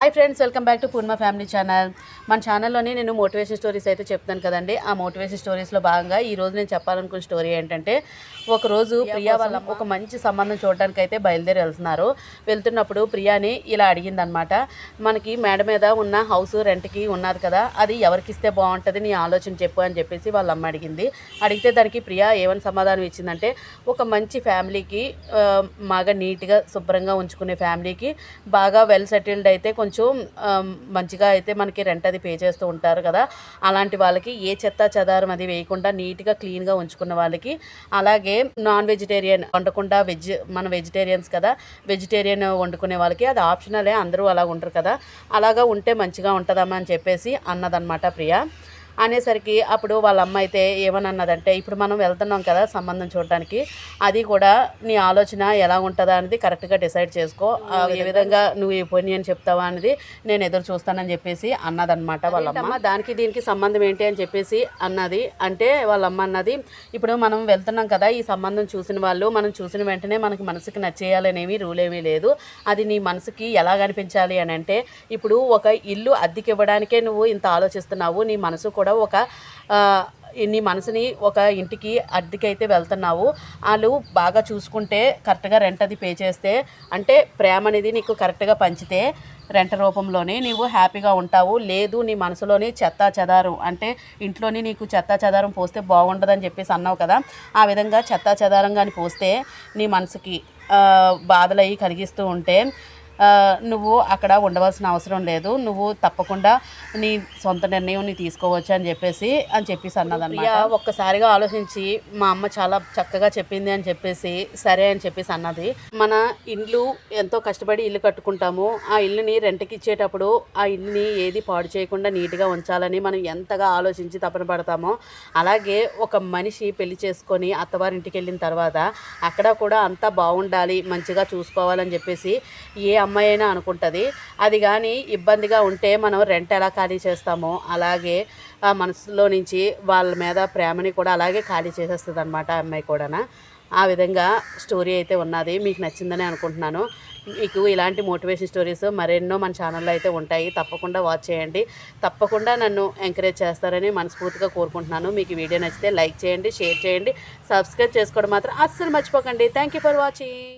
Hi friends, welcome back to Purna family channel. మన ఛానల్లోని నేను motivation stories అయితే చెప్తాను కదండి. ఆ మోటివేషన్ స్టోరీస్లో భాగంగా ఈరోజు నేను చెప్పాలనుకున్న స్టోరీ ఏంటంటే, ఒకరోజు ప్రియా వాళ్ళ ఒక మంచి సంబంధం చూడడానికి అయితే బయలుదేరి వెళ్తున్నప్పుడు ప్రియాని ఇలా అడిగిందనమాట. మనకి మేడ మీద ఉన్న హౌస్ రెంట్కి ఉన్నది కదా, అది ఎవరికి ఇస్తే బాగుంటుంది, నీ ఆలోచన చెప్పు అని చెప్పేసి వాళ్ళ అమ్మ అడిగింది. అడిగితే దానికి ప్రియా ఏమని సమాధానం ఇచ్చిందంటే, ఒక మంచి ఫ్యామిలీకి, బాగా నీట్గా శుభ్రంగా ఉంచుకునే ఫ్యామిలీకి, బాగా వెల్ సెటిల్డ్ అయితే కొంచెం మంచిగా అయితే మనకి రెంట్ అది పే చేస్తూ ఉంటారు కదా, అలాంటి వాళ్ళకి ఏ చెత్త చెదారం అది వేయకుండా నీట్గా క్లీన్గా ఉంచుకున్న వాళ్ళకి, అలాగే నాన్ వెజిటేరియన్ వండకుండా మన వెజిటేరియన్స్ కదా, వెజిటేరియన్ వండుకునే వాళ్ళకి అది ఆప్షనలే, అందరూ అలా ఉంటారు కదా, అలాగా ఉంటే మంచిగా ఉంటుందమ్మా అని చెప్పేసి అన్నదన్నమాట ప్రియా. అనేసరికి అప్పుడు వాళ్ళ అమ్మ అయితే ఏమని అన్నదంటే, ఇప్పుడు మనం వెళ్తున్నాం కదా సంబంధం చూడటానికి, అది కూడా నీ ఆలోచన ఎలా ఉంటుందా అనేది కరెక్ట్గా డిసైడ్ చేసుకో, ఏ విధంగా నువ్వు ఈ ఒపీనియన్ చెప్తావా అనేది నేను ఎదురు చూస్తానని చెప్పేసి అన్నదన్నమాట వాళ్ళ అమ్మ. దానికి దీనికి సంబంధం ఏంటి అని చెప్పేసి అన్నది. అంటే వాళ్ళ అమ్మ అన్నది, ఇప్పుడు మనం వెళ్తున్నాం కదా, ఈ సంబంధం చూసిన వాళ్ళు మనం చూసిన వెంటనే మనకి మనసుకి నచ్చేయాలనేవి రూల్ ఏమీ లేదు. అది నీ మనసుకి ఎలా కనిపించాలి అని అంటే, ఇప్పుడు ఒక ఇల్లు అద్దెకి ఇవ్వడానికే నువ్వు ఇంత ఆలోచిస్తున్నావు, నీ మనసు కూడా నీ మనసుని ఒక ఇంటికి అద్దెకైతే వెళ్తున్నావు, వాళ్ళు బాగా చూసుకుంటే కరెక్ట్గా రెంట్ అది పే చేస్తే, అంటే ప్రేమ అనేది నీకు కరెక్ట్గా పంచితే రెంట్ రూపంలోనే నీవు హ్యాపీగా ఉంటావు. లేదు నీ మనసులోని చెత్తా చెదారం, అంటే ఇంట్లోని నీకు చెత్తా చెదారం పోస్తే బాగుండదని చెప్పేసి అన్నావు కదా, ఆ విధంగా చెత్తా చెదారం కానీ పోస్తే నీ మనసుకి బాధలు అవి కలిగిస్తూ ఉంటే నువ్వు అక్కడ ఉండవలసిన అవసరం లేదు, నువ్వు తప్పకుండా నీ సొంత నిర్ణయం నీ తీసుకోవచ్చు అని చెప్పేసి అన్నదన్నమాట. ఒక్కసారిగా ఆలోచించి మా అమ్మ చాలా చక్కగా చెప్పింది అని చెప్పేసి సరే అని చెప్పేసి అన్నది. మన ఇల్లు ఎంతో కష్టపడి ఇల్లు కట్టుకుంటాము, ఆ ఇల్లుని రెంట్కి ఇచ్చేటప్పుడు ఆ ఇల్లుని ఏది పాడు చేయకుండా నీట్గా ఉంచాలని మనం ఎంతగా ఆలోచించి తపన పడతామో, అలాగే ఒక మనిషి పెళ్లి చేసుకొని అత్తవారింటికి వెళ్ళిన తర్వాత అక్కడ కూడా అంతా బాగుండాలి, మంచిగా చూసుకోవాలని చెప్పేసి ఏ అమ్మాయి అయినా అనుకుంటుంది. అది కానీ ఇబ్బందిగా ఉంటే మనం రెంట్ ఎలా ఖాళీ చేస్తామో, అలాగే ఆ మనసులో నుంచి వాళ్ళ మీద ప్రేమని కూడా అలాగే ఖాళీ చేసేస్తుంది అనమాట ఆ అమ్మాయి కూడా. ఆ విధంగా స్టోరీ అయితే ఉన్నది. మీకు నచ్చిందని అనుకుంటున్నాను. మీకు ఇలాంటి మోటివేషన్ స్టోరీస్ మరెన్నో మన ఛానల్లో అయితే ఉంటాయి, తప్పకుండా వాచ్ చేయండి. తప్పకుండా నన్ను ఎంకరేజ్ చేస్తారని మనస్ఫూర్తిగా కోరుకుంటున్నాను. మీకు వీడియో నచ్చితే లైక్ చేయండి, షేర్ చేయండి, సబ్స్క్రైబ్ చేసుకోవడం మాత్రం అస్సలు మర్చిపోకండి. Thank you for watching.